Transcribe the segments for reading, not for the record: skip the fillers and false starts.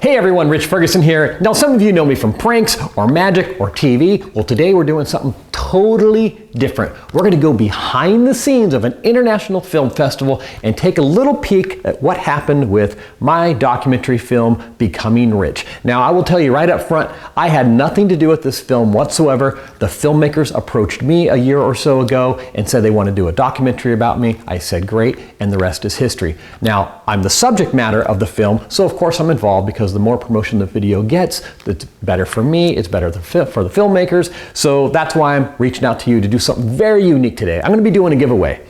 Hey everyone, Rich Ferguson here. Now some of you know me from pranks or magic or TV. Well, today we're doing something totally different. We're going to go behind the scenes of an international film festival and take a little peek at what happened with my documentary film, Becoming Rich. Now I will tell you right up front, I had nothing to do with this film whatsoever. The filmmakers approached me a year or so ago and said they want to do a documentary about me. I said great, and the rest is history. Now I'm the subject matter of the film, so of course I'm involved because the more promotion the video gets, it's better for me, it's better for the filmmakers. So that's why I'm reaching out to you to do something very unique today. I'm going to be doing a giveaway.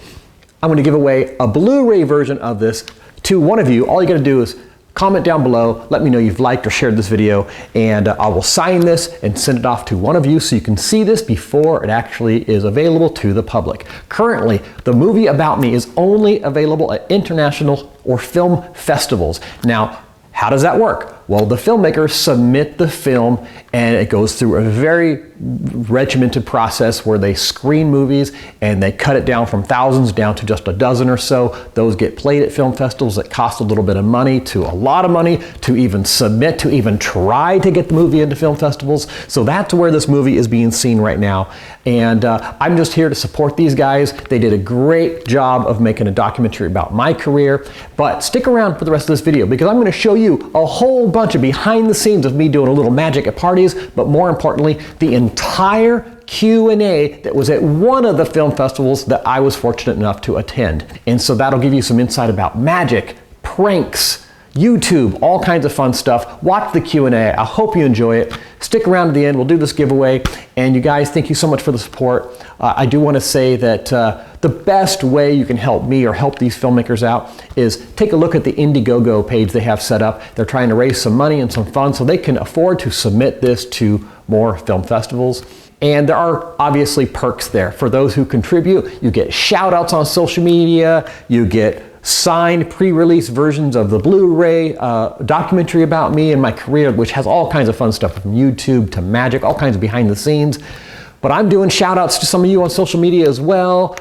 I'm going to give away a Blu-ray version of this to one of you. All you got to do is comment down below, let me know you've liked or shared this video, and I will sign this and send it off to one of you so you can see this before it actually is available to the public. Currently, the movie about me is only available at international or film festivals. Now, how does that work? Well, the filmmakers submit the film and it goes through a very regimented process where they screen movies and they cut it down from thousands down to just a dozen or so. Those get played at film festivals that cost a little bit of money to a lot of money to even submit, to even try to get the movie into film festivals. So that's where this movie is being seen right now. And I'm just here to support these guys. They did a great job of making a documentary about my career. But stick around for the rest of this video because I'm going to show you a whole bunch of behind the scenes of me doing a little magic at parties, but more importantly, the entire Q&A that was at one of the film festivals that I was fortunate enough to attend. And so that'll give you some insight about magic, pranks, YouTube, all kinds of fun stuff. Watch the Q&A. I hope you enjoy it. Stick around to the end. We'll do this giveaway. And you guys, thank you so much for the support. I do want to say that the best way you can help me or help these filmmakers out is take a look at the Indiegogo page they have set up. They're trying to raise some money and some funds so they can afford to submit this to more film festivals. And there are obviously perks there. For those who contribute, you get shout outs on social media, you get signed pre-release versions of the Blu-ray documentary about me and my career, which has all kinds of fun stuff from YouTube to magic, all kinds of behind the scenes. But I'm doing shout outs to some of you on social media as well.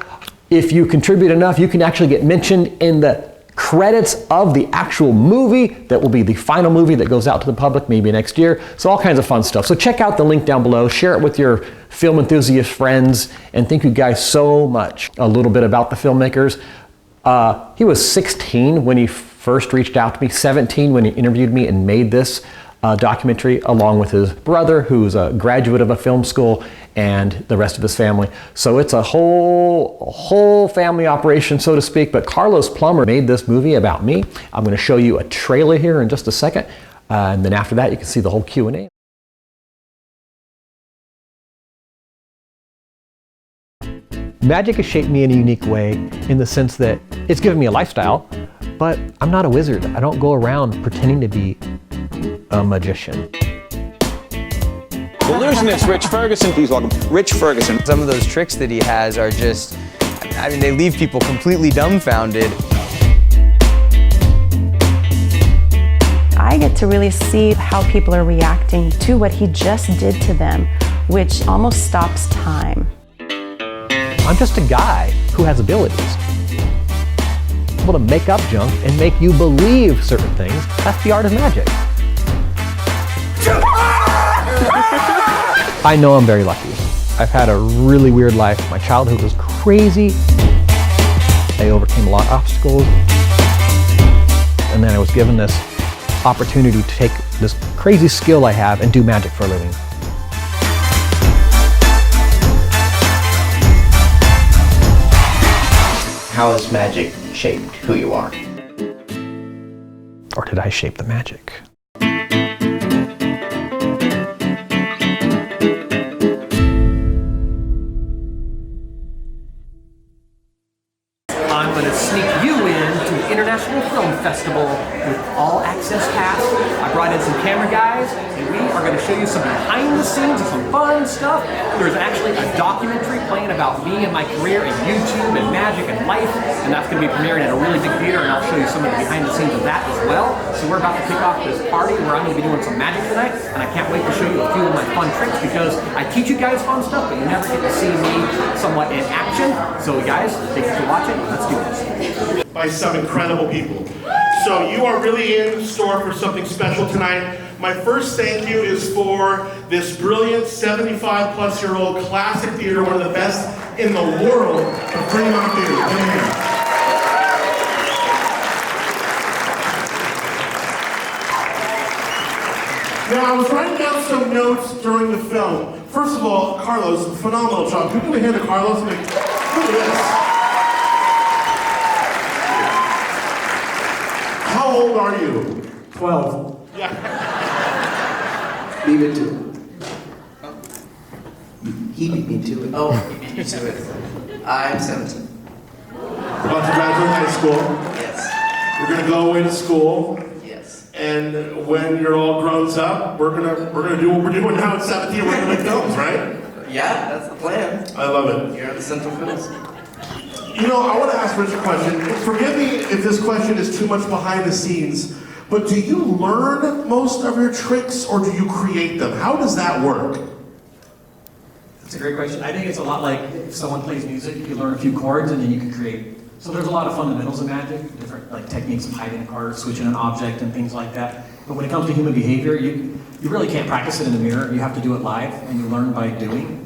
If you contribute enough, you can actually get mentioned in the credits of the actual movie that will be the final movie that goes out to the public maybe next year. So all kinds of fun stuff. So check out the link down below, share it with your film enthusiast friends, and thank you guys so much. A little bit about the filmmakers. He was 16 when he first reached out to me, 17 when he interviewed me and made this documentary, along with his brother, who's a graduate of a film school, and the rest of his family. So it's a whole family operation, so to speak. But Carlos Plummer made this movie about me. I'm going to show you a trailer here in just a second, and then after that you can see the whole Q&A. Magic has shaped me in a unique way in the sense that it's given me a lifestyle, but I'm not a wizard. I don't go around pretending to be a magician. Illusionist Rich Ferguson, please welcome Rich Ferguson. Some of those tricks that he has are just, I mean, they leave people completely dumbfounded. I get to really see how people are reacting to what he just did to them, which almost stops time. I'm just a guy who has abilities. Able to make up junk and make you believe certain things. That's the art of magic. I know I'm very lucky. I've had a really weird life. My childhood was crazy. I overcame a lot of obstacles. And then I was given this opportunity to take this crazy skill I have and do magic for a living. How has magic shaped who you are? Or did I shape the magic? I'm going to sneak you in to the International Film Festival with all access pass. I brought in some camera guys and we are going to show you some behind the scenes of some fun stuff. There's actually a documentary playing about me and my career in YouTube and magic and life, and that's going to be premiering at a really big theater, and I'll show you some of the behind the scenes of that as well. So we're about to kick off this party where I'm going to be doing some magic tonight, and I can't wait to show you a few of my fun tricks because I teach you guys fun stuff, but you never get to see me somewhat in action. So guys, thank you for watching. Let's do this. By some incredible people. So you are really in store for something special tonight. My first thank you is for this brilliant 75-plus-year-old classic theater, one of the best in the world of Fremont Theater. Come here. Now, I was writing down some notes during the film. First of all, Carlos, phenomenal job. Can you give a hand to Carlos? Look at this. How old are you? 12. Yeah. Leave it to him. He beat me to it. Oh, he beat you to it. I'm 17. About to graduate high school. Yes. You're gonna go away to school. Yes. And when you're all grown up, we're gonna do what we're doing now at 17. We're gonna make films, right? Yeah, that's the plan. I love it. Here at the Central Coast. You know, I want to ask Rich a question. Forgive me if this question is too much behind the scenes, but do you learn most of your tricks or do you create them? How does that work? That's a great question. I think it's a lot like if someone plays music, you learn a few chords and then you can create. So there's a lot of fundamentals of magic, different like techniques of hiding a card, switching an object, and things like that. But when it comes to human behavior, you really can't practice it in the mirror. You have to do it live, and you learn by doing.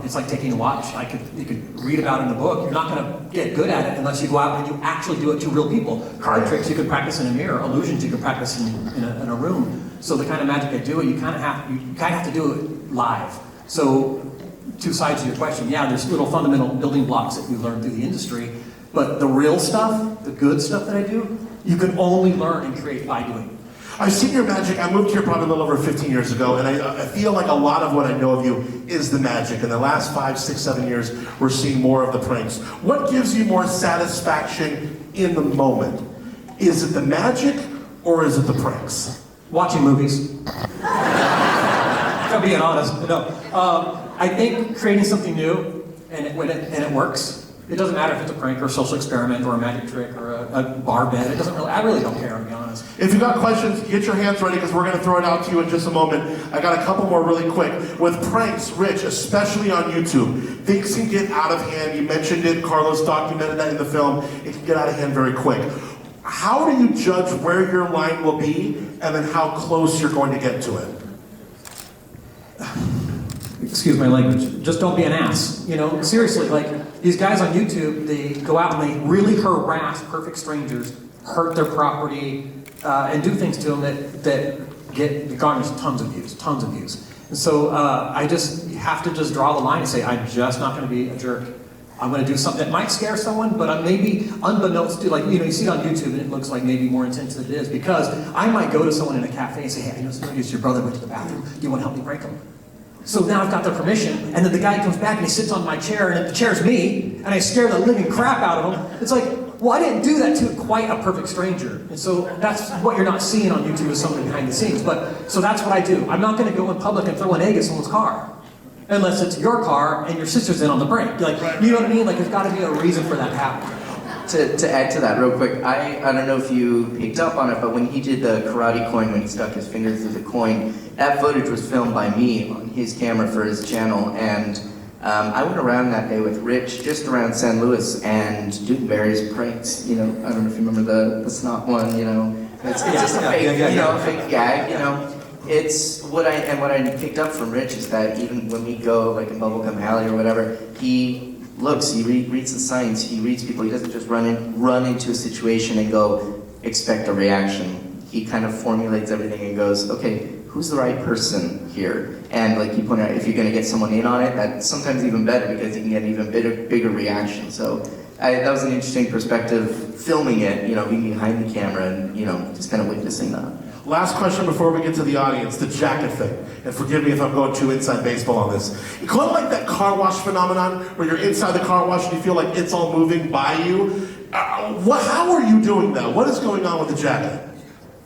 It's like taking a watch. You could read about it in a book. You're not going to get good at it unless you go out and you actually do it to real people. Card tricks you could practice in a mirror. Illusions you could practice in a room. So the kind of magic I do, you kind of have to do it live. So two sides to your question. Yeah, there's little fundamental building blocks that we learn through the industry, but the real stuff, the good stuff that I do, you can only learn and create by doing. I've seen your magic. I moved here probably a little over 15 years ago, and I feel like a lot of what I know of you is the magic. In the last 5, 6, 7 years, we're seeing more of the pranks. What gives you more satisfaction in the moment? Is it the magic, or is it the pranks? Watching movies. I'm being honest. No, I think creating something new and it works. It doesn't matter if it's a prank or a social experiment or a magic trick or a bar bet. It doesn't really. I really don't care, to be honest. If you got questions, get your hands ready because we're going to throw it out to you in just a moment. I got a couple more really quick. With pranks, Rich, especially on YouTube, things can get out of hand. You mentioned it. Carlos documented that in the film. It can get out of hand very quick. How do you judge where your line will be and then how close you're going to get to it? Excuse my language. Just don't be an ass. You know, seriously, like these guys on YouTube, they go out and they really harass perfect strangers, hurt their property, and do things to them that garners tons of views. And so I just have to just draw the line and say, I'm just not going to be a jerk. I'm going to do something that might scare someone, but maybe unbeknownst to, like, you know, you see it on YouTube and it looks like maybe more intense than it is, because I might go to someone in a cafe and say, hey, I know your brother went to the bathroom. Do you want to help me break him? So now I've got their permission, and then the guy comes back and he sits on my chair, and the chair's me, and I scare the living crap out of him. It's like, well, I didn't do that to quite a perfect stranger. And so that's what you're not seeing on YouTube is something behind the scenes. But so that's what I do. I'm not going to go in public and throw an egg at someone's car. Unless it's your car and your sister's in on the brake. Like, you know what I mean? Like, there's got to be a reason for that to happen. To add to that real quick, I don't know if you picked up on it, but when he did the karate coin, when he stuck his finger through the coin, that footage was filmed by me on his camera for his channel, and I went around that day with Rich, just around San Luis, and doing various pranks. You know, I don't know if you remember the snot one. You know, it's just a fake, fake gag. You know, it's what I picked up from Rich is that even when we go like in Bubblegum Alley or whatever, he looks, he reads the signs, he reads people. He doesn't just run into a situation and go expect a reaction. He kind of formulates everything and goes, okay, who's the right person here? And like you pointed out, if you're going to get someone in on it, that's sometimes even better because you can get an even bigger reaction. So that was an interesting perspective, filming it, you know, being behind the camera and, you know, just kind of witnessing that. Last question before we get to the audience, the jacket thing. And forgive me if I'm going too inside baseball on this. You call it like that car wash phenomenon where you're inside the car wash and you feel like it's all moving by you. How are you doing that? What is going on with the jacket?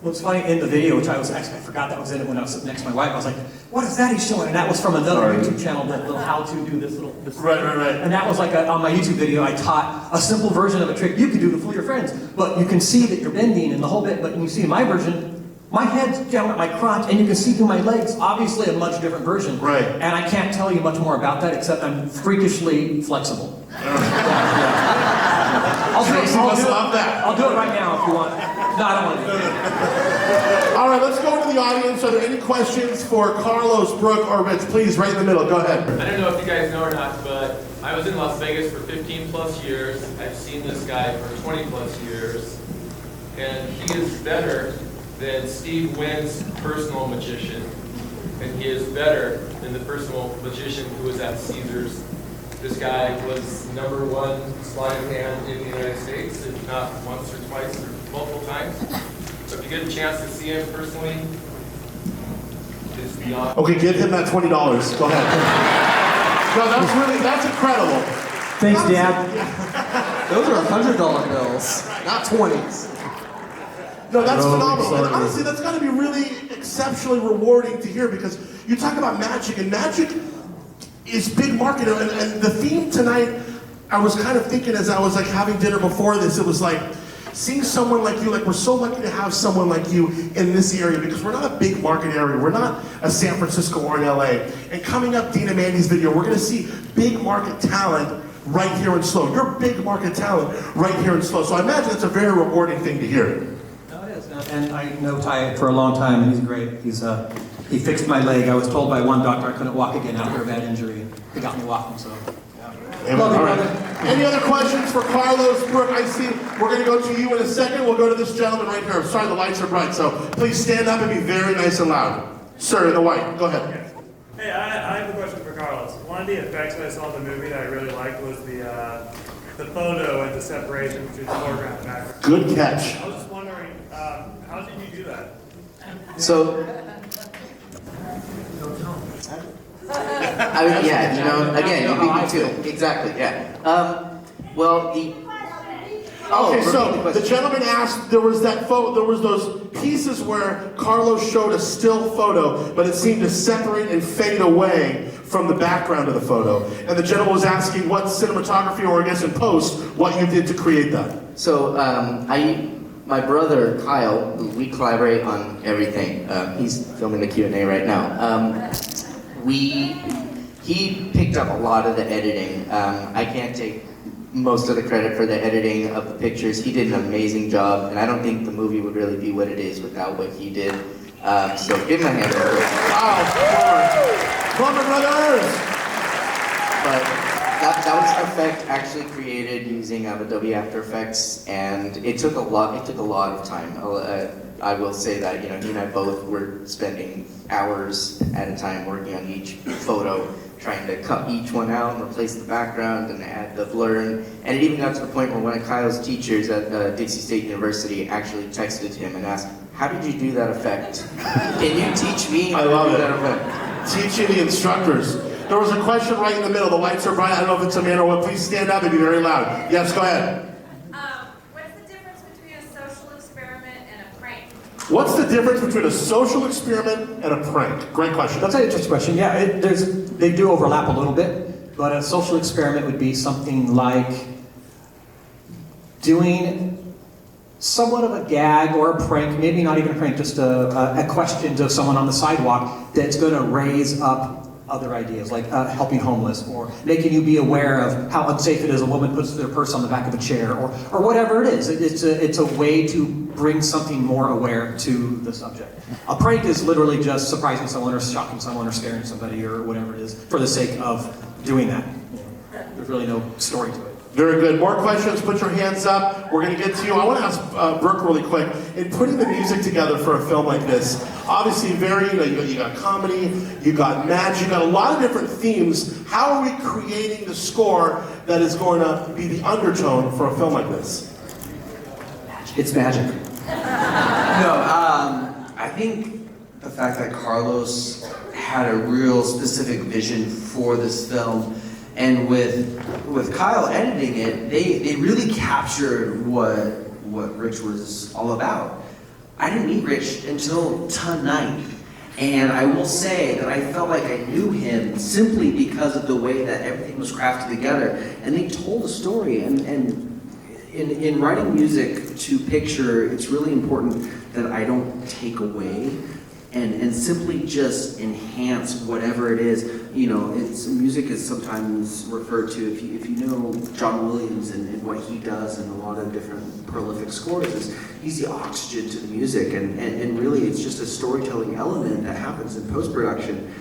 Well, it's funny, in the video, which I forgot that was in it when I was sitting next to my wife, I was like, what is that he's showing? And that was from another YouTube channel, that little how to do this little... Right. And that was like, on my YouTube video, I taught a simple version of a trick you could do to fool your friends. But you can see that you're bending and the whole bit, but when you see my version, my head's down at my crotch, and you can see through my legs, obviously a much different version. Right. And I can't tell you much more about that, except I'm freakishly flexible. I'll do it right now if you want. No, I don't want to. All right, let's go into the audience. Are there any questions for Carlos, Brooke, or Rich? Please, right in the middle. Go ahead. I don't know if you guys know or not, but I was in Las Vegas for 15 plus years. I've seen this guy for 20 plus years, and he is better than Steve Wynn's personal magician, and he is better than the personal magician who was at Caesars. This guy was #1 sleight of hand in the United States, if not once or twice or multiple times. So if you get a chance to see him personally, it's beyond. Okay, give him that $20. Go ahead. No, that's incredible. Thanks, Dad. Those are $100 bills, not 20s. No, that's phenomenal. And honestly, that's got to be really exceptionally rewarding to hear, because you talk about magic, and magic is big market. And the theme tonight, I was kind of thinking as I was like having dinner before this, it was like seeing someone like you, like we're so lucky to have someone like you in this area, because we're not a big market area. We're not a San Francisco or an LA. And coming up, Dina Mandy's video, we're going to see big market talent right here in SLO. You're big market talent right here in SLO. So I imagine it's a very rewarding thing to hear. And I know Ty for a long time, and he's great. He fixed my leg. I was told by one doctor I couldn't walk again after a bad injury. He got me walking, so. Amen. All right. Any other questions for Carlos, Brooke? I see we're going to go to you in a second. We'll go to this gentleman right here. Sorry, the lights are bright, so please stand up and be very nice and loud. Sir, in the white, go ahead. Hey, I have a question for Carlos. One of the effects that I saw in the movie that I really liked was the photo and the separation between the foreground and background. Good catch. I was just wondering, how did you do that? So, I mean, yeah, you know, again, you beat me too. Exactly, yeah. Well, Okay, so the gentleman asked, there was that photo, there was those pieces where Carlos showed a still photo, but it seemed to separate and fade away from the background of the photo. And the gentleman was asking what cinematography, or I guess in post, what you did to create that. So, my brother, Kyle, we collaborate on everything. He's filming the Q&A right now. He picked up a lot of the editing. I can't take most of the credit for the editing of the pictures. He did an amazing job, and I don't think the movie would really be what it is without what he did. So give him a hand. Wow, Plumber Brothers! But that was effect actually created using Adobe After Effects, and it took a lot of time. I will say that, you know, he and I both were spending hours at a time working on each photo, trying to cut each one out and replace the background and add the blur. And it even got to the point where one of Kyle's teachers at Dixie State University actually texted him and asked, "How did you do that effect? Can you teach me how to do that effect?" Teaching the instructors. There was a question right in the middle. The lights are bright. I don't know if it's a man or what. Please stand up and be very loud. Yes, go ahead. What's the difference between a social experiment and a prank? What's the difference between a social experiment and a prank? Great question. That's an interesting question. Yeah, they do overlap a little bit, but a social experiment would be something like doing somewhat of a gag or a prank, maybe not even a prank, just a question to someone on the sidewalk that's going to raise up other ideas, like helping homeless, or making you be aware of how unsafe it is a woman puts their purse on the back of a chair, or whatever it is. It's a way to bring something more aware to the subject. A prank is literally just surprising someone or shocking someone or scaring somebody or whatever it is for the sake of doing that. There's really no story to it. Very good. More questions, put your hands up. We're going to get to you. I want to ask Brooke really quick. In putting the music together for a film like this, obviously you got comedy, you got magic, you got a lot of different themes. How are we creating the score that is going to be the undertone for a film like this? It's magic. I think the fact that Carlos had a real specific vision for this film, and with Kyle editing it, they really captured what Rich was all about. I didn't meet Rich until tonight, and I will say that I felt like I knew him simply because of the way that everything was crafted together, and they told a story. And in writing music to picture, it's really important that I don't take away and simply just enhance whatever it is. you know, music is sometimes referred to, if you know John Williams and what he does in a lot of different prolific scores, is he's the oxygen to the music, and really it's just a storytelling element that happens in post-production.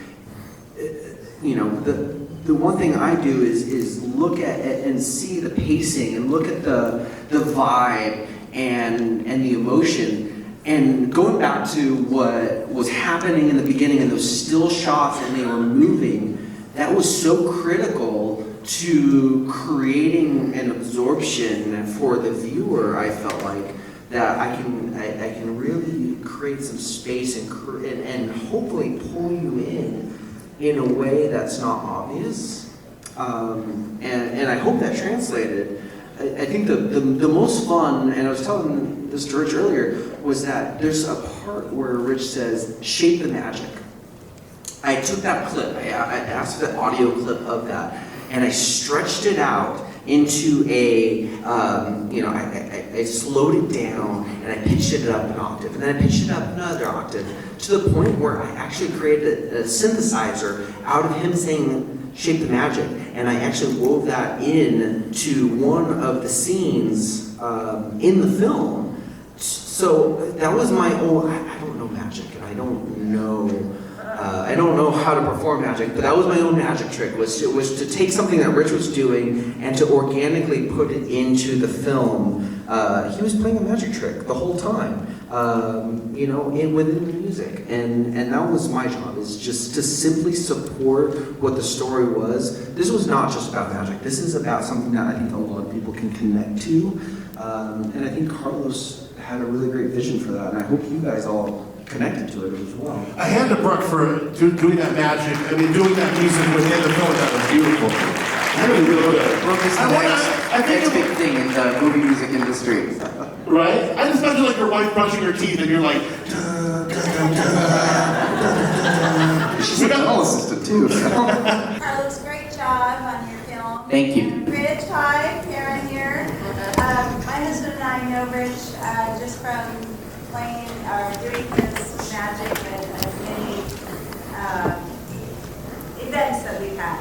You know, the one thing I do is look at and see the pacing and look at the vibe and the emotion. And going back to what was happening in the beginning and those still shots and they were moving, that was so critical to creating an absorption for the viewer. I felt like that I can really create some space and hopefully pull you in a way that's not obvious. And I hope that translated. I think the most fun, and I was telling this to Rich earlier, was that there's a part where Rich says, shape the magic. I took that clip, I asked for the audio clip of that, and I stretched it out into a, you know, I slowed it down and I pitched it up an octave, and then I pitched it up another octave, to the point where I actually created a synthesizer out of him saying, shape the magic, and I actually wove that in to one of the scenes in the film. So that was my own, I don't know magic, and I don't know how to perform magic, but that was my own magic trick, was to take something that Rich was doing and to organically put it into the film. He was playing a magic trick the whole time, you know, within the music, and that was my job, is just to simply support what the story was. This was not just about magic. This is about something that I think a lot of people can connect to, and I think Carlos had a really great vision for that, and I hope you guys all connected to it as well. A hand to Brooke for doing that magic, doing that music within the film. That was beautiful. Really good. Brooke is the next big thing in the movie music industry. Right? I just imagine like your wife brushing her teeth and you're like, dun, dun, dun, dun. She's a call assistant too. Carlos, great job on your film. Thank you. And Rich, hi, Karen here. My husband and I know Rich just from playing or doing his magic at many events that we've had.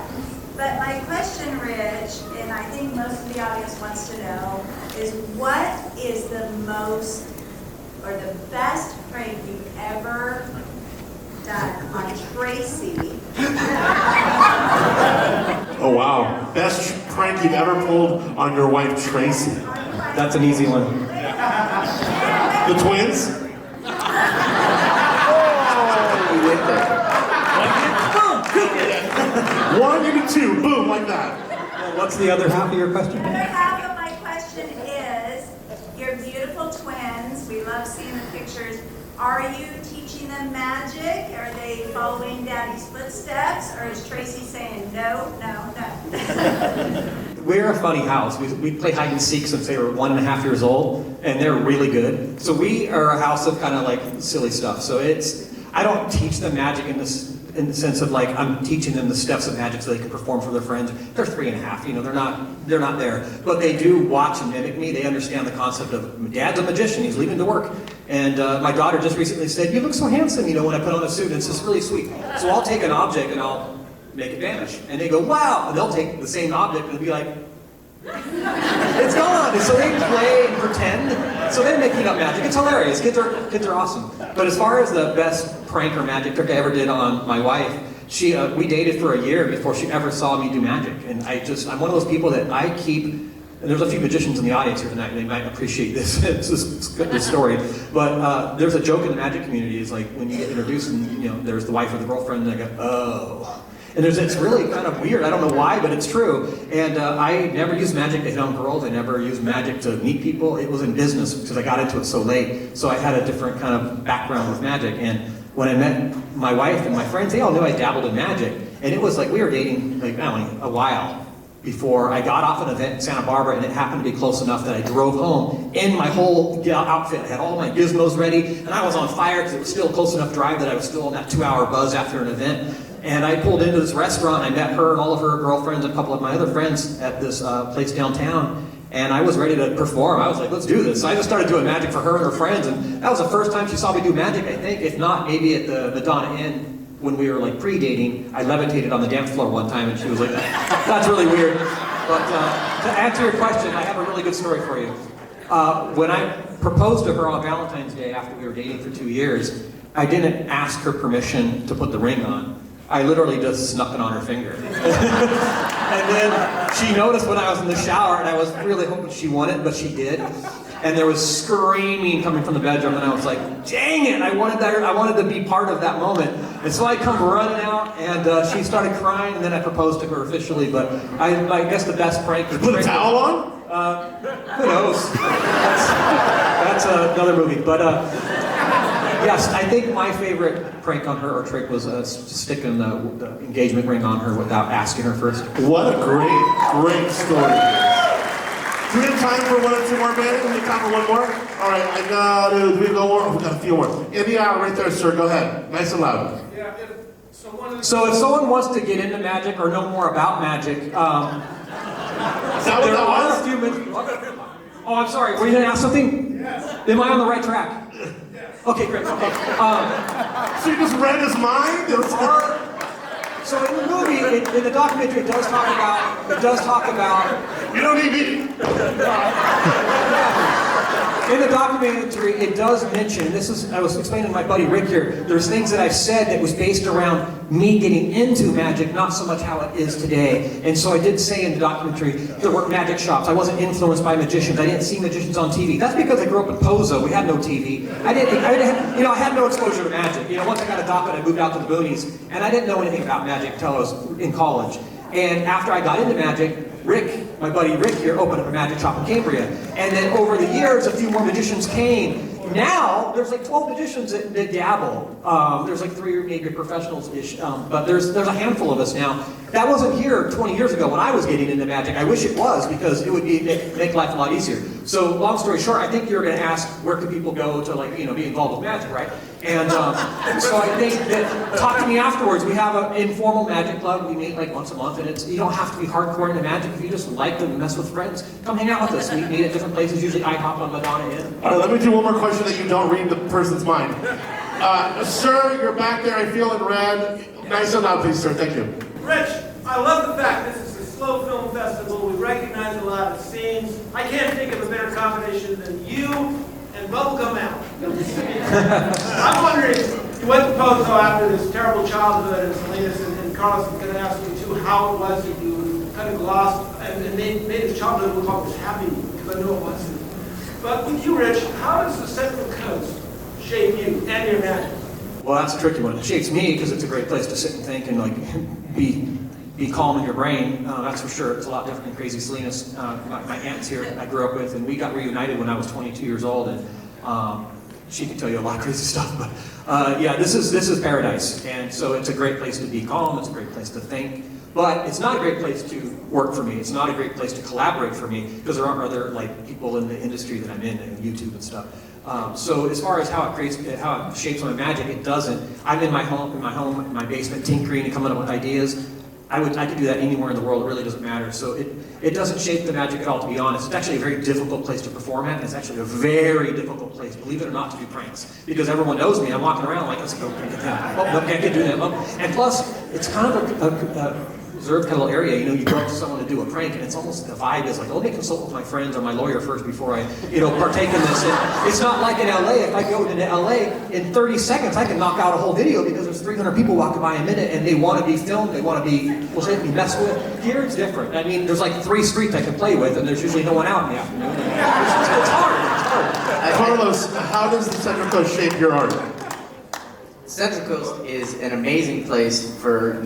But my question, Rich, and I think most of the audience wants to know, is what is the most or the best prank you've ever done on Tracy? oh wow. Best prank you've ever pulled on your wife, Tracy. That's an easy one. The twins? You went there. One, you two, boom, like that. Well, what's the other half of your question? The other half of my question is, you're beautiful twins. We love seeing the pictures. Are you teaching them magic? Are they following Daddy's footsteps? Or is Tracy saying no, no, no? We're a funny house. We play hide and seek since they were 1.5 years old, and they're really good. So we are a house of kind of like silly stuff. So I don't teach them magic in the sense of like I'm teaching them the steps of magic so they can perform for their friends. They're 3.5, you know, they're not there. But they do watch and mimic me. They understand the concept of Dad's a magician, he's leaving to work. And my daughter just recently said, you look so handsome, you know, when I put on a suit, and it's just really sweet. So I'll take an object and I'll make it vanish. And they go, wow, and they'll take the same object and be like, it's gone. And so they play and pretend. So they're making up magic. It's hilarious. Kids are awesome. But as far as the best prank or magic trick I ever did on my wife, we dated for a year before she ever saw me do magic. And I'm one of those people that I keep, and there's a few magicians in the audience here tonight, they might appreciate this story. But there's a joke in the magic community, is like when you get introduced and, you know, there's the wife or the girlfriend, and they go, oh. And it's really kind of weird. I don't know why, but it's true. And I never used magic to hit on girls. I never used magic to meet people. It was in business because I got into it so late. So I had a different kind of background with magic. And when I met my wife and my friends, they all knew I dabbled in magic. And it was like we were dating like a while before I got off an event in Santa Barbara, and it happened to be close enough that I drove home in my whole outfit. I had all my gizmos ready, and I was on fire because it was still a close enough drive that I was still on that 2-hour buzz after an event. And I pulled into this restaurant, I met her and all of her girlfriends and a couple of my other friends at this place downtown, and I was ready to perform. I was like, let's do this. So I just started doing magic for her and her friends, and that was the first time she saw me do magic, I think, if not maybe at the Donna Inn when we were like pre-dating, I levitated on the dance floor one time and she was like, that's really weird. But to answer your question, I have a really good story for you. When I proposed to her on Valentine's Day after we were dating for 2 years, I didn't ask her permission to put the ring on. I literally just snuck it on her finger. And then she noticed when I was in the shower, and I was really hoping she wanted, but she did. And there was screaming coming from the bedroom, and I was like, dang it, I wanted to be part of that moment. And so I come running out, and she started crying, and then I proposed to her officially, but I guess the best prank was... Put a towel on? Who knows? That's another movie, but yes, I think my favorite prank on her or trick was sticking the engagement ring on her without asking her first. What a great story. Do we have time for one or two more, man? Do we have time for one more? All right, do we go more? We got a few more. In the hour right there, sir. Go ahead. Nice and loud. Yeah, So if someone wants to get into magic or know more about magic, Is that what there that are was? a few minutes. Oh, I'm sorry. Were you going to ask something? Yes. Am I on the right track? Yes. Okay, great. Okay. So you just read his mind? So in the movie, in the documentary, it does talk about. You don't need me. In the documentary, it does mention, I was explaining to my buddy Rick here, there's things that I've said that was based around me getting into magic, not so much how it is today. And so I did say in the documentary, there weren't magic shops. I wasn't influenced by magicians. I didn't see magicians on TV. That's because I grew up in Pozo. We had no TV. I had no exposure to magic. Once I got adopted, I moved out to the boonies, and I didn't know anything about magic until I was in college. And after I got into magic, Rick, my buddy Rick here, opened up a magic shop in Cambria. And then over the years, a few more magicians came. Now, there's like 12 magicians that dabble. There's like 3 or maybe professionals-ish, but there's a handful of us now. That wasn't here 20 years ago when I was getting into magic. I wish it was, because it would make life a lot easier. So long story short, I think you're going to ask, where can people go to be involved with magic, right? And so I think that, talk to me afterwards. We have an informal magic club. We meet like once a month, and you don't have to be hardcore into magic. If you just like to mess with friends, come hang out with us. We meet at different places. Usually IHOP on Madonna Inn. All right, let me do one more question that you don't read the person's mind. Sir, you're back there. I feel in red. Nice and loud, please, sir. Thank you. Rich, I love the fact this is a slow film festival. We recognize a lot of scenes. I can't think of a better combination than you and Bubblegum Al. I'm wondering, you went to Pozo after this terrible childhood, and Salinas and Carlos is going to ask you too how it was that you kind of glossed and made his childhood look almost happy, because I know it wasn't. But with you, Rich, how does the Central Coast shape you and your magic? Well, that's a tricky one. It shapes me because it's a great place to sit and think and be calm in your brain. That's for sure. It's a lot different than Crazy Salinas. My aunt's here I grew up with, and we got reunited when I was 22 years old, and she can tell you a lot of crazy stuff. But yeah, this is paradise, and so it's a great place to be calm. It's a great place to think. But it's not a great place to work for me. It's not a great place to collaborate for me, because there aren't other people in the industry that I'm in, and YouTube and stuff. So as far as how it shapes my magic, it doesn't. I'm in my home, in my basement, tinkering and coming up with ideas. I could do that anywhere in the world. It really doesn't matter. So it doesn't shape the magic at all, to be honest. It's actually a very difficult place to perform at, and it's actually a very difficult place, believe it or not, to do pranks, because everyone knows me. I'm walking around like, let's go, can't get that. Oh, no, can't do that. Oh. And plus, it's kind of a reserved kind of area. You go up to someone to do a prank, and it's almost, the vibe is like, let me consult with my friends or my lawyer first before I, partake in this. And it's not like in LA. If I go into LA, in 30 seconds, I can knock out a whole video, because there's 300 people walking by a minute, and they want to be filmed, they want to be messed with. Here it's different. I mean, there's like 3 streets I can play with, and there's usually no one out in the afternoon. It's hard. Carlos, how does the Central Coast shape your art? Central Coast is an amazing place for,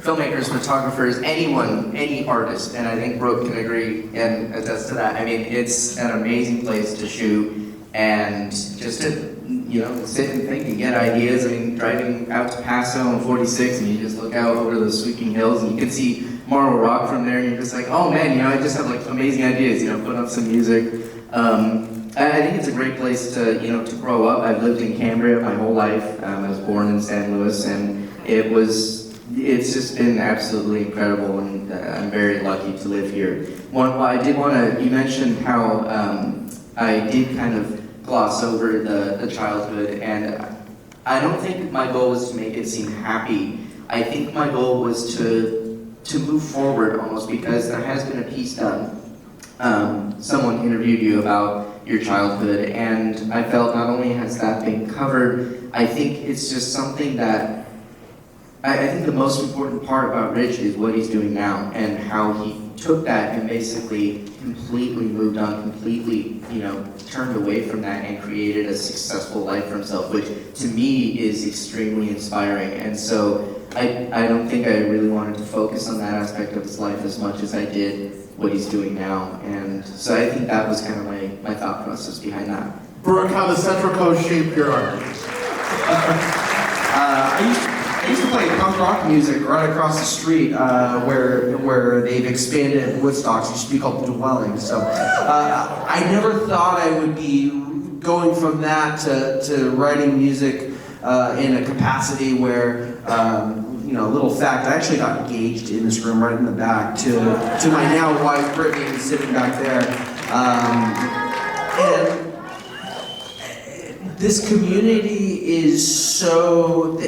filmmakers, photographers, anyone, any artist, and I think Brooke can agree and attest to that. I mean, it's an amazing place to shoot and just to, sit and think and get ideas. I mean, driving out to Paso on 46 and you just look out over the sweeping hills and you can see Marble Rock from there, and you're just like, oh man, I just have like amazing ideas, put up some music. I think it's a great place to, to grow up. I've lived in Cambria my whole life. I was born in San Luis, and it's just been absolutely incredible, and I'm very lucky to live here. You mentioned how I did kind of gloss over the childhood, and I don't think my goal was to make it seem happy. I think my goal was to move forward almost, because there has been a piece done. Someone interviewed you about your childhood, and I felt not only has that been covered, I think it's just something that, I think the most important part about Rich is what he's doing now, and how he took that and basically completely moved on, completely, turned away from that and created a successful life for himself, which to me is extremely inspiring. And so I don't think I really wanted to focus on that aspect of his life as much as I did what he's doing now. And so I think that was kind of my thought process behind that. Brooke, how the Central Coast shaped your art? I used to play punk rock music right across the street where they've expanded Woodstock. It used to be called The Dwelling. So I never thought I would be going from that to writing music in a capacity where, little fact, I actually got engaged in this room right in the back to my now wife, Brittany, who's sitting back there. And this community is so,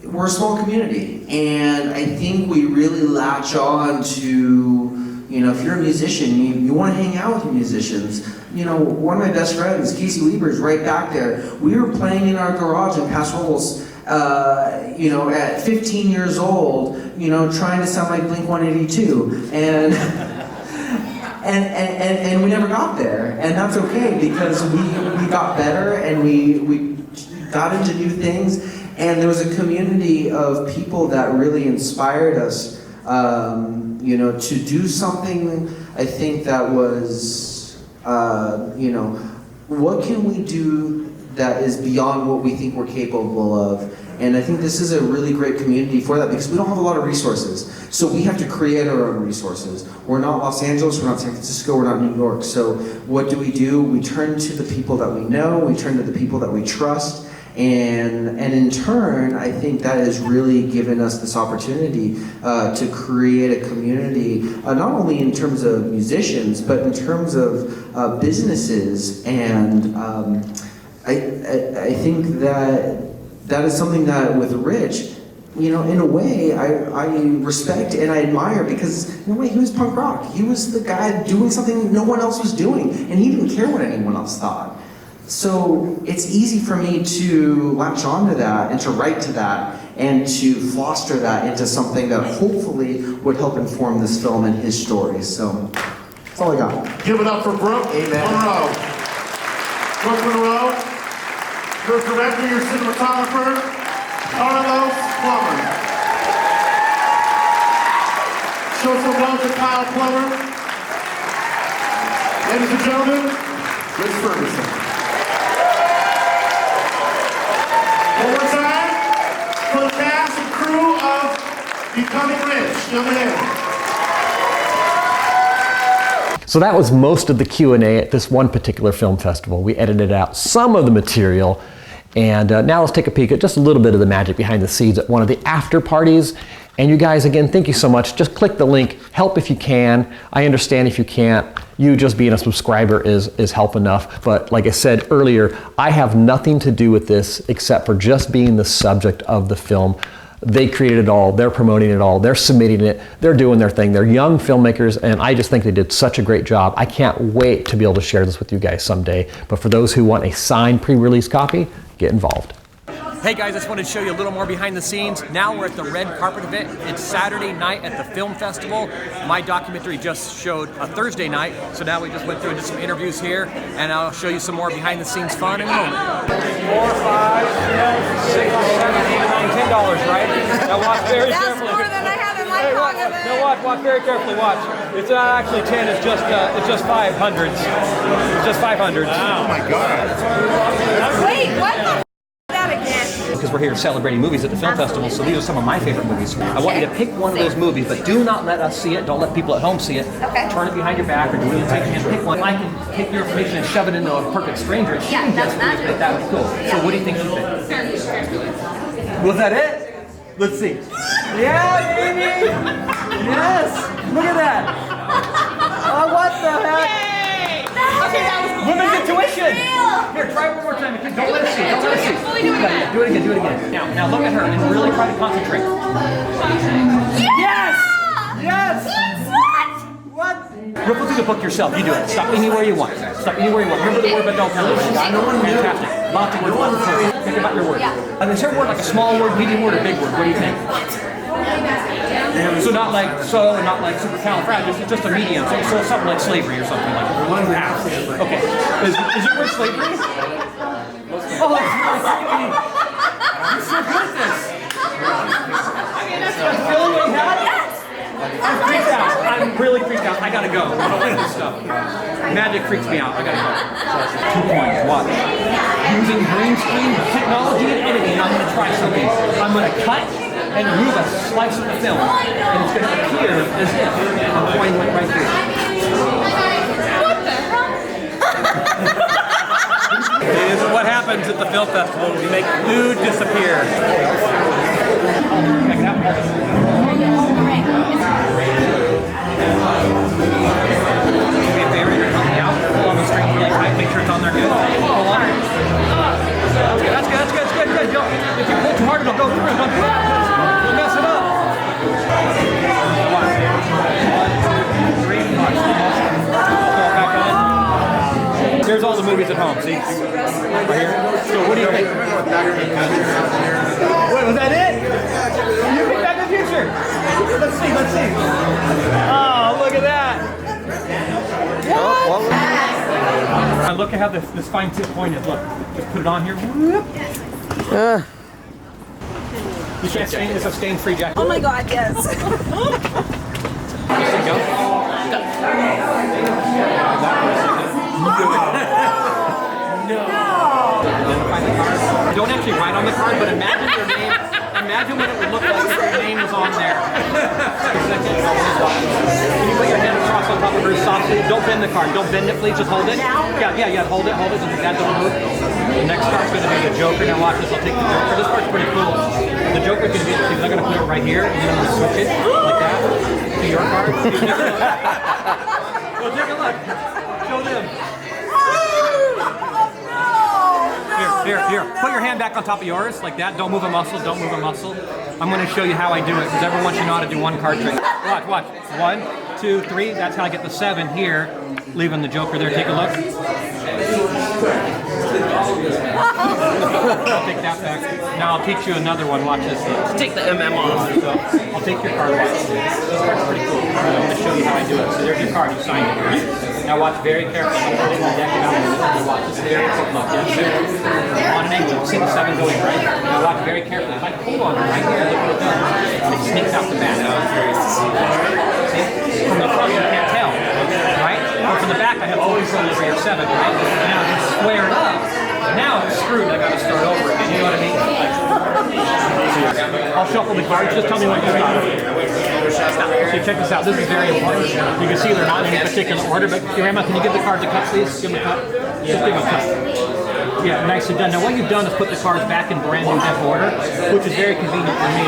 we're a small community, and I think we really latch on to, if you're a musician, you want to hang out with musicians. One of my best friends, Casey Lieber, is right back there. We were playing in our garage in Paso Robles, at 15 years old, trying to sound like Blink-182, and we never got there, and that's okay, because we got better, and we got into new things, and there was a community of people that really inspired us, to do something, I think, that was, what can we do that is beyond what we think we're capable of? And I think this is a really great community for that, because we don't have a lot of resources. So we have to create our own resources. We're not Los Angeles, we're not San Francisco, we're not New York. So what do? We turn to the people that we know, we turn to the people that we trust, and in turn, I think that has really given us this opportunity to create a community, not only in terms of musicians, but in terms of businesses. And I think that is something that with Rich, in a way, I respect and I admire, because in a way he was punk rock. He was the guy doing something no one else was doing, and he didn't care what anyone else thought. So it's easy for me to latch onto that and to write to that and to foster that into something that hopefully would help inform this film and his stories. So that's all I got. Give it up for Brooke Monroe. Brooke Monroe, your director, your cinematographer, Carlos Plummer. Show some love to Kyle Plummer. Ladies and gentlemen, Rich Ferguson. One more time for the cast and crew of Becoming Rich. Come in. So that was most of the Q&A at this one particular film festival. We edited out some of the material, and now let's take a peek at just a little bit of the magic behind the scenes at one of the after parties. And you guys, again, thank you so much. Just click the link, help if you can. I understand if you can't. You just being a subscriber is help enough. But like I said earlier, I have nothing to do with this except for just being the subject of the film. They created it all, they're promoting it all, they're submitting it, they're doing their thing. They're young filmmakers, and I just think they did such a great job. I can't wait to be able to share this with you guys someday. But for those who want a signed pre-release copy, get involved. Hey guys, I just wanted to show you a little more behind the scenes. Now we're at the red carpet event. It's Saturday night at the film festival. My documentary just showed a Thursday night, so now we just went through and did some interviews here, and I'll show you some more behind the scenes fun in a moment. $4, $5, $6, $7, $8, $9, $10, right? Now watch very carefully. That's more than I had in my pocket. No, watch very carefully. Watch. It's not actually 10. It's just 500s. It's just 500s. Oh my God! Wait, what the? Because we're here celebrating movies at the film festival, so these are some of my favorite movies. I want you to pick one of those movies, but do not let us see it. Don't let people at home see it. Okay. Turn it behind your back, or do it and take your hand, pick one. I can take your information and shove it into a perfect stranger. Yeah, that's magic. That would be cool. So what do you think you picked? Was that it? Let's see. Yeah, baby! Yes! Look at that! Oh, what the heck? Yay! Okay, that was cool. Women's intuition. Here, try it one more time. Don't let us see. Don't let us see. Yeah, do it again. Do it again. Now look at her and really try to concentrate. Yes. Yes. What? Ripple through the book yourself. You do it. Stop anywhere you want. Stop anywhere you want. Remember the word, but don't tell us. Fantastic. Lots of words. Lots of words. Think about your word. Is there a word like a small word, medium word, or big word? What do you think? So not like so, not like supercalifragilistic, just a medium. So something like slavery or something like that. Okay. Is your word slavery? Oh, that's really you're so good at this. That's really what you had? I'm freaked out. I'm really freaked out. I gotta go. I don't like this stuff. Magic freaks me out. I gotta go. 2 points. Watch. Using green screen technology and editing, I'm gonna try something. I'm gonna cut and remove a slice of the film, and it's gonna appear as if the coin went right through. What the hell? This is what happens at the film festival. We make food disappear. Check it out. Make sure it's on there good. Hold on. That's good. If you pull too hard, it'll go through. Don't do that. You'll mess it up. 1, 2, 3, watch. Back on. Here's all the movies at home. See? Right here. So what do you think? Wait, was that it? You picked Back to the Future. Let's see. Oh, look at that. Look at how this fine tip point is. Look, just put it on here. You can't stain. It's a stain-free jacket. Oh my God, yes. No. Don't actually write on the card, but imagine your name. Imagine what it would look like if your name was on there. Can you put your hand across on top of her softly? Don't bend the card. Don't bend it, please. Just hold it. Yeah. Hold it. Don't move. The next card's going to be the Joker. Now watch this. I'll take the Joker. This part's pretty cool. The Joker's going to be interesting. I'm going to put it right here, and then I'm going to switch it like that to your card. Well, take a look. Show them. Here. Put your hand back on top of yours, like that. Don't move a muscle. I'm going to show you how I do it, because everyone should know how to do one card trick. Watch. 1, 2, 3. That's how I get the 7 here, leaving the Joker there. Take a look. I'll take that back. Now I'll teach you another one. Watch this. Take the MM off. So I'll take your card. Watch. This card's pretty cool. I'm going to show you how I do it. So there's your card. You signed it. Right? Now watch very carefully. I'm putting the deck out. Watch this very carefully. On an angle. See the 7 going right. Now watch very carefully. If I pull on it right here, look what it does. It sneaks out the back. See? From the front you can't tell. Right? Or from the back I have full control over your 7. Right? Now it's squared up. Now it's screwed. I got to start over again. You know what I mean? I'll shuffle the cards. Just tell me when to stop. So check this out. This is very important. You can see they're not in any particular order, but Grandma, can you give the cards a cut, please? Give them a cut. Just give them a cut. Yeah, nicely done. Now what you've done is put the cards back in brand new deck order, which is very convenient for me.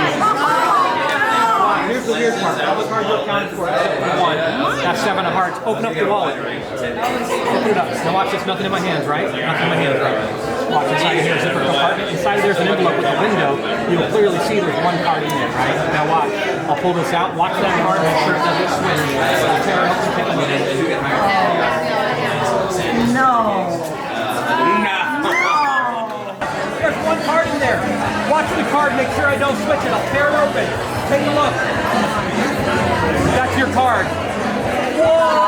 Here's the weird part. All the cards are accounted for except for 1. That's 7 of hearts. Open up your wallet. Open it up. Now watch this. Nothing in my hands, right? Nothing in my hands, right? Watch inside of here. Zipper compartment. Inside there's an envelope with a window. You'll clearly see there's 1 card in there, right? Now watch. I'll pull this out. Watch that card. Make sure it doesn't swing. Tear it up and pick it. No. There's 1 card in there. Watch the card. Make sure I don't switch it. I'll tear it open. Take a look. That's your card. Whoa!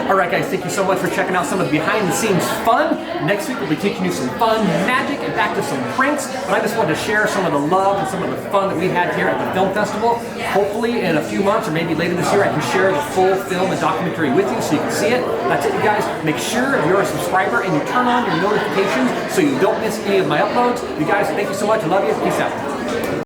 Alright guys, thank you so much for checking out some of the behind the scenes fun. Next week we'll be teaching you some fun magic and back to some pranks. But I just wanted to share some of the love and some of the fun that we had here at the film festival. Hopefully in a few months or maybe later this year I can share the full film and documentary with you so you can see it. That's it you guys. Make sure you're a subscriber and you turn on your notifications so you don't miss any of my uploads. You guys, thank you so much. I love you. Peace out.